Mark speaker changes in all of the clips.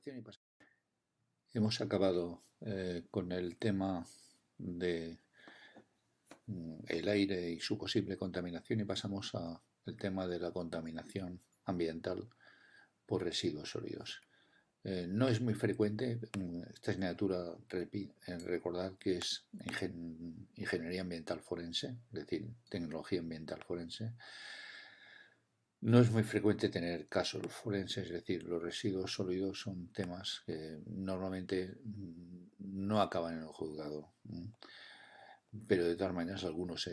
Speaker 1: contaminación y hemos acabado con el tema de el aire y su posible contaminación y pasamos al tema de la contaminación ambiental por residuos sólidos. No es muy frecuente esta asignatura, recordar que es ingeniería ambiental forense, es decir, tecnología ambiental forense. No es muy frecuente tener casos forenses, es decir, los residuos sólidos son temas que normalmente no acaban en el juzgado, pero de todas maneras algunos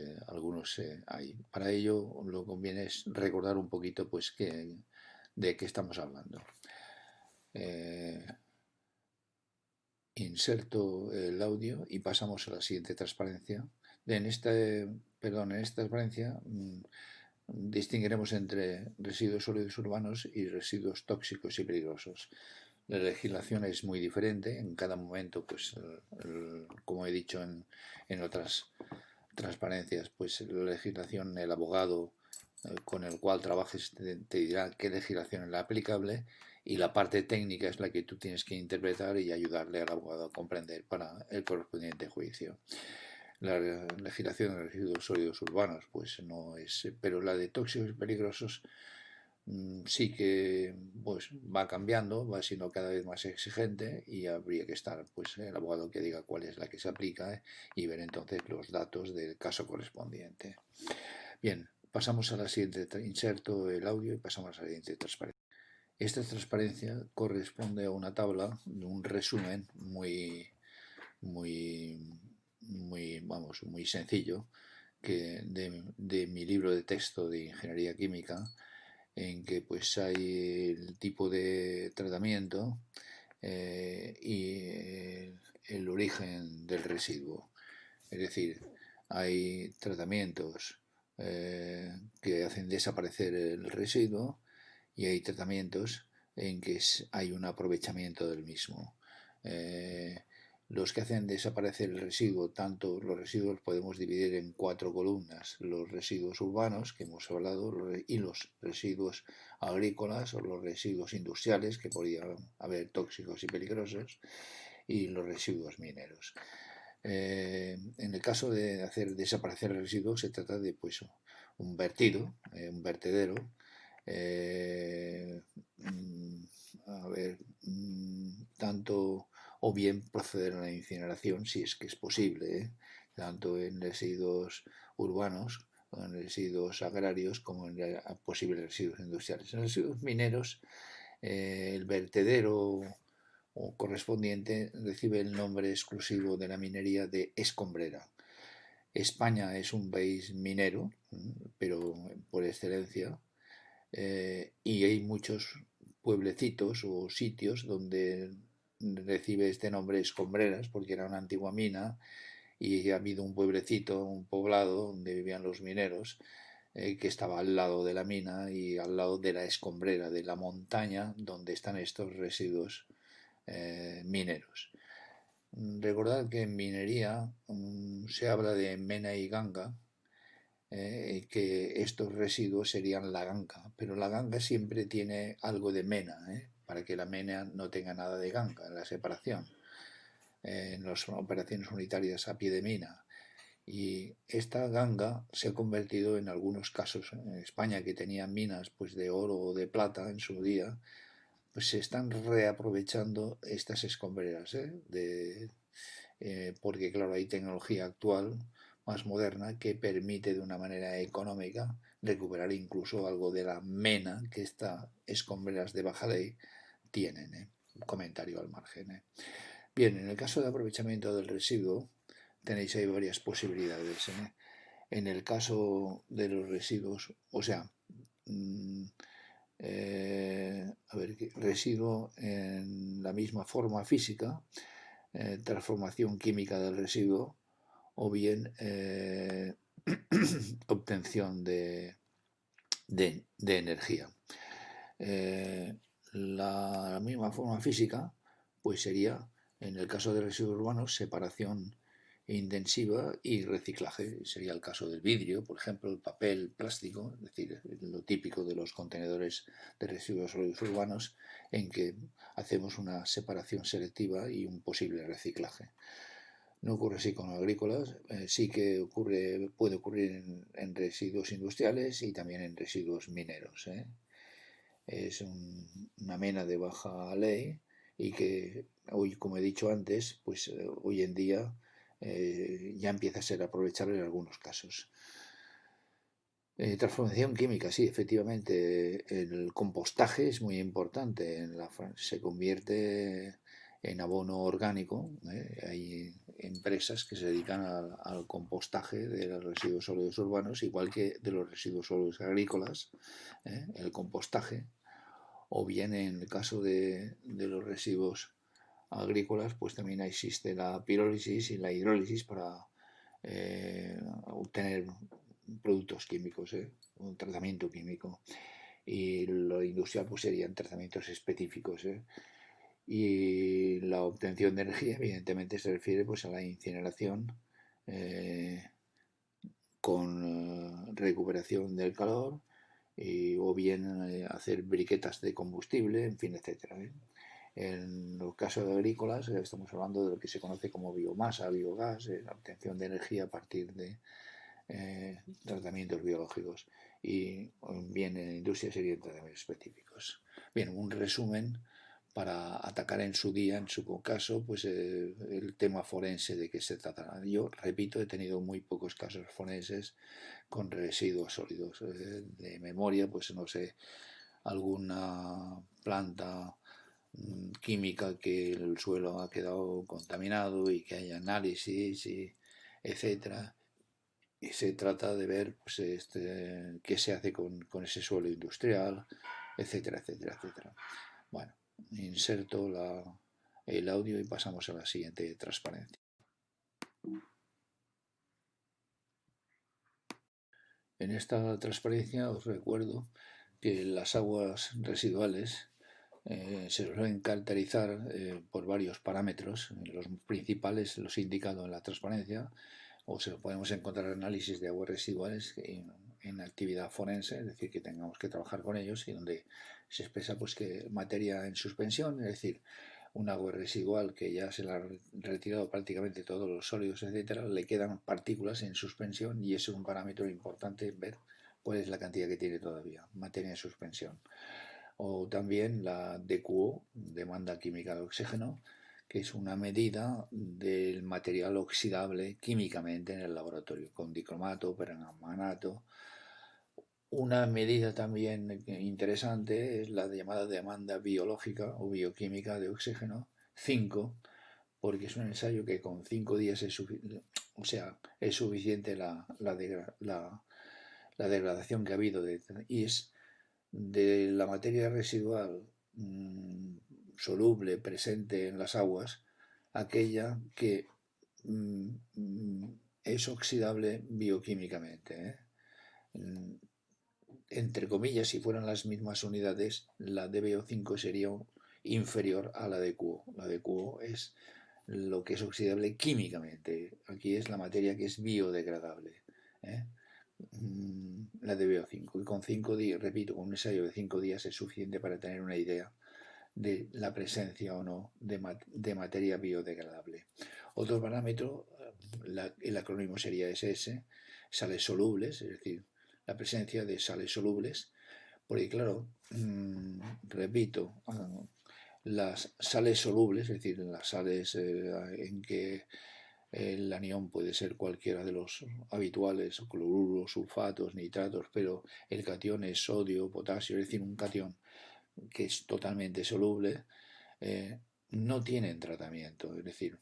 Speaker 1: hay. Para ello lo que conviene es recordar un poquito pues de qué estamos hablando. Inserto el audio y pasamos a la siguiente transparencia. En esta transparencia distinguiremos entre residuos sólidos urbanos y residuos tóxicos y peligrosos. La legislación es muy diferente en cada momento, pues como he dicho en otras transparencias, pues la legislación, el abogado con el cual trabajes te dirá qué legislación es la aplicable y la parte técnica es la que tú tienes que interpretar y ayudarle al abogado a comprender para el correspondiente juicio. La legislación de residuos sólidos urbanos pues no es, pero la de tóxicos y peligrosos sí que pues va cambiando, va siendo cada vez más exigente y habría que estar pues el abogado que diga cuál es la que se aplica y ver entonces los datos del caso correspondiente. Bien, pasamos a la siguiente, inserto el audio y pasamos a la siguiente transparencia. Esta transparencia corresponde a una tabla de un resumen muy sencillo de mi libro de texto de ingeniería química, en que pues hay el tipo de tratamiento y el origen del residuo. Es decir, hay tratamientos que hacen desaparecer el residuo y hay tratamientos en que hay un aprovechamiento del mismo. Los que hacen desaparecer el residuo, tanto los residuos podemos dividir en 4 columnas: los residuos urbanos, que hemos hablado, y los residuos agrícolas o los residuos industriales, que podrían haber tóxicos y peligrosos, y los residuos mineros. En el caso de hacer desaparecer el residuo se trata de pues, un vertedero, tanto o bien proceder a la incineración, si es que es posible, tanto en residuos urbanos, en residuos agrarios, como en posibles residuos industriales. En residuos mineros, el vertedero correspondiente recibe el nombre exclusivo de la minería de escombrera. España es un país minero, pero por excelencia, y hay muchos pueblecitos o sitios donde recibe este nombre escombreras, porque era una antigua mina y ha habido un pueblecito, un poblado donde vivían los mineros, que estaba al lado de la mina y al lado de la escombrera, de la montaña donde están estos residuos mineros. Recordad que en minería se habla de mena y ganga, que estos residuos serían la ganga, pero la ganga siempre tiene algo de mena, para que la mena no tenga nada de ganga en la separación, en las operaciones unitarias a pie de mina. Y esta ganga se ha convertido en algunos casos en España, que tenía minas pues de oro o de plata en su día, pues se están reaprovechando estas escombreras, porque claro, hay tecnología actual más moderna que permite de una manera económica recuperar incluso algo de la mena que estas escombreras de baja ley tienen. Un comentario al margen. Bien, en el caso de aprovechamiento del residuo tenéis ahí varias posibilidades. En el caso de los residuos, o sea, residuo en la misma forma física, transformación química del residuo, o bien obtención de energía. La misma forma física pues sería, en el caso de residuos urbanos, separación intensiva y reciclaje. Sería el caso del vidrio, por ejemplo, el papel, el plástico, es decir, lo típico de los contenedores de residuos sólidos urbanos, en que hacemos una separación selectiva y un posible reciclaje. No ocurre así con agrícolas, sí que puede ocurrir en residuos industriales y también en residuos mineros. Es una mena de baja ley y que hoy, como he dicho antes, pues hoy en día ya empieza a ser aprovechable en algunos casos. Transformación química, sí, efectivamente. El compostaje es muy importante. Se convierte en abono orgánico. Hay empresas que se dedican al compostaje de los residuos sólidos urbanos, igual que de los residuos sólidos agrícolas. El compostaje. O bien en el caso de los residuos agrícolas, pues también existe la pirólisis y la hidrólisis para obtener productos químicos, un tratamiento químico. Y lo industrial pues serían tratamientos específicos. Y la obtención de energía evidentemente se refiere pues a la incineración con recuperación del calor o bien hacer briquetas de combustible, en fin, etcétera. En los casos agrícolas estamos hablando de lo que se conoce como biomasa, biogás, la obtención de energía a partir de tratamientos biológicos, y bien en la industria serían tratamientos específicos. Bien, un resumen para atacar en su día, en su caso, pues el tema forense de qué se trata. Yo, repito, he tenido muy pocos casos forenses con residuos sólidos. De memoria, pues no sé, alguna planta química que el suelo ha quedado contaminado y que hay análisis, etcétera. Y se trata de ver pues, qué se hace con ese suelo industrial, etcétera, etcétera, etcétera. Bueno, inserto el audio y pasamos a la siguiente transparencia. En esta transparencia os recuerdo que las aguas residuales se suelen caracterizar por varios parámetros. Los principales los he indicado en la transparencia, o se lo podemos encontrar en análisis de aguas residuales en actividad forense, es decir, que tengamos que trabajar con ellos, y donde se expresa pues que materia en suspensión, es decir, un agua residual que ya se le ha retirado prácticamente todos los sólidos, etcétera, le quedan partículas en suspensión, y ese es un parámetro importante, ver cuál es la cantidad que tiene todavía, materia en suspensión. O también la DQO, demanda química de oxígeno, que es una medida del material oxidable químicamente en el laboratorio, con dicromato, permanganato. Una medida también interesante es la llamada demanda biológica o bioquímica de oxígeno, 5, porque es un ensayo que con 5 días es suficiente la degradación que ha habido, y es de la materia residual soluble presente en las aguas, aquella que es oxidable bioquímicamente. Entre comillas, si fueran las mismas unidades, la DBO5 sería inferior a la de QO. La de QO es lo que es oxidable químicamente. Aquí es la materia que es biodegradable. La DBO5. Y con 5 días, repito, con un ensayo de 5 días es suficiente para tener una idea de la presencia o no de materia biodegradable. Otro parámetro, el acrónimo sería SS, sales solubles, es decir, la presencia de sales solubles, porque claro, repito, las sales solubles, es decir, las sales en que el anión puede ser cualquiera de los habituales, cloruros, sulfatos, nitratos, pero el catión es sodio, potasio, es decir, un catión que es totalmente soluble, no tienen tratamiento. Es decir,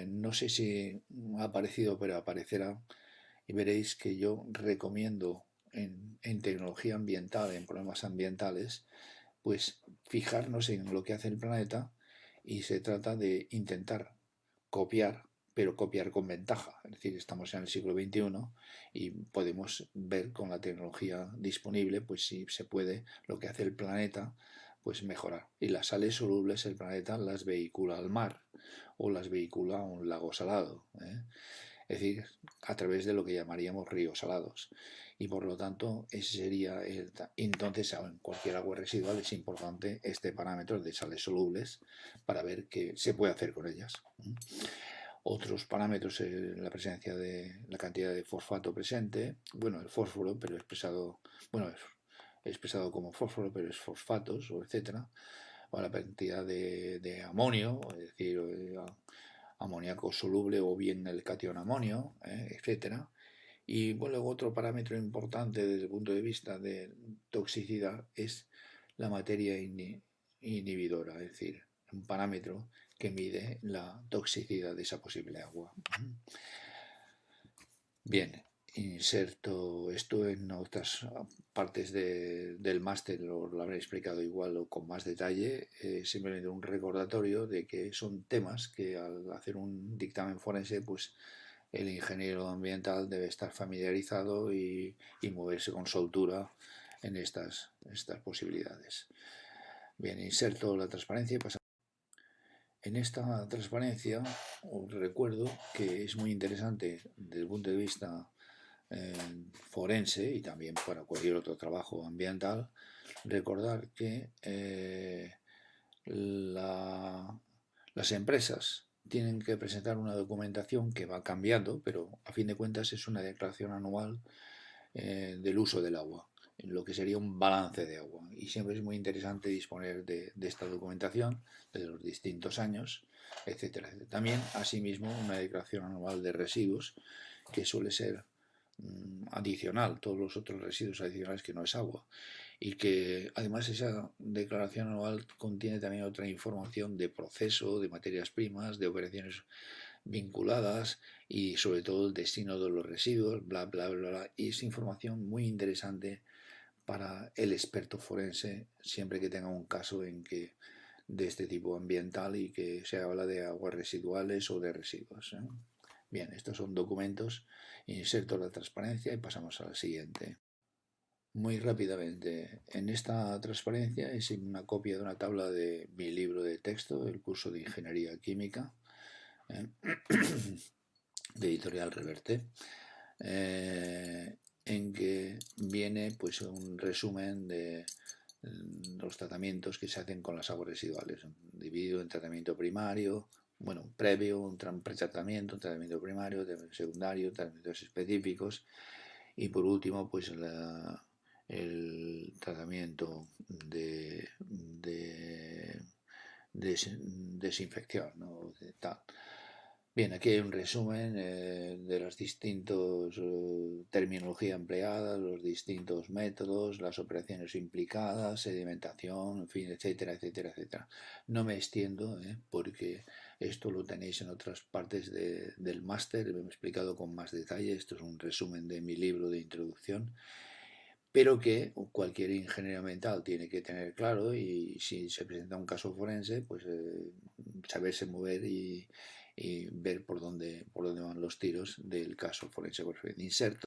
Speaker 1: no sé si ha aparecido, pero aparecerá, y veréis que yo recomiendo en tecnología ambiental, en problemas ambientales, pues fijarnos en lo que hace el planeta, y se trata de intentar copiar, pero copiar con ventaja. Es decir, estamos en el siglo XXI y podemos ver con la tecnología disponible, pues si se puede, lo que hace el planeta, pues mejorar. Y las sales solubles el planeta las vehicula al mar, o las vehicula a un lago salado, es decir, a través de lo que llamaríamos ríos salados. Y por lo tanto, ese sería entonces en cualquier agua residual es importante este parámetro de sales solubles para ver qué se puede hacer con ellas. Otros parámetros es la presencia de la cantidad de fosfato presente, bueno, el fósforo, pero expresado, bueno, es expresado como fósforo, pero es fosfatos, o etcétera, o la cantidad de amonio, es decir, amoníaco soluble o bien el catión amonio, etcétera. Y bueno, luego otro parámetro importante desde el punto de vista de toxicidad es la materia inhibidora, es decir, un parámetro que mide la toxicidad de esa posible agua. Bien, inserto esto en otras partes del máster, lo habré explicado igual o con más detalle, simplemente un recordatorio de que son temas que al hacer un dictamen forense, pues el ingeniero ambiental debe estar familiarizado y moverse con soltura en estas posibilidades. Bien, inserto la transparencia y pasamos. En esta transparencia os recuerdo que es muy interesante desde el punto de vista forense y también para cualquier otro trabajo ambiental, recordar que las empresas tienen que presentar una documentación que va cambiando, pero a fin de cuentas es una declaración anual del uso del agua, en lo que sería un balance de agua. Y siempre es muy interesante disponer de esta documentación de los distintos años, etcétera, etcétera. También, asimismo, una declaración anual de residuos, que suele ser adicional, todos los otros residuos adicionales que no es agua, y que además esa declaración anual contiene también otra información de proceso, de materias primas, de operaciones vinculadas y sobre todo el destino de los residuos, bla, bla, bla, bla. Y es información muy interesante para el experto forense siempre que tenga un caso en que de este tipo ambiental y que se habla de aguas residuales o de residuos. Bien, estos son documentos, inserto la transparencia y pasamos a la siguiente. Muy rápidamente, en esta transparencia es una copia de una tabla de mi libro de texto del curso de Ingeniería Química, de Editorial Reverte, en que viene pues un resumen de los tratamientos que se hacen con las aguas residuales, dividido en tratamiento primario, bueno, previo, un pretratamiento, un tratamiento primario, un secundario, tratamientos específicos y por último pues el tratamiento de desinfección, ¿no? De tal. Bien, aquí hay un resumen de las distintas terminología empleada, los distintos métodos, las operaciones implicadas, sedimentación, en fin, etcétera, etcétera, etcétera. No me extiendo porque esto lo tenéis en otras partes del máster, lo he explicado con más detalle. Esto es un resumen de mi libro de introducción, pero que cualquier ingeniero ambiental tiene que tener claro y si se presenta un caso forense, pues saberse mover y ver por dónde van los tiros del caso forense. Inserto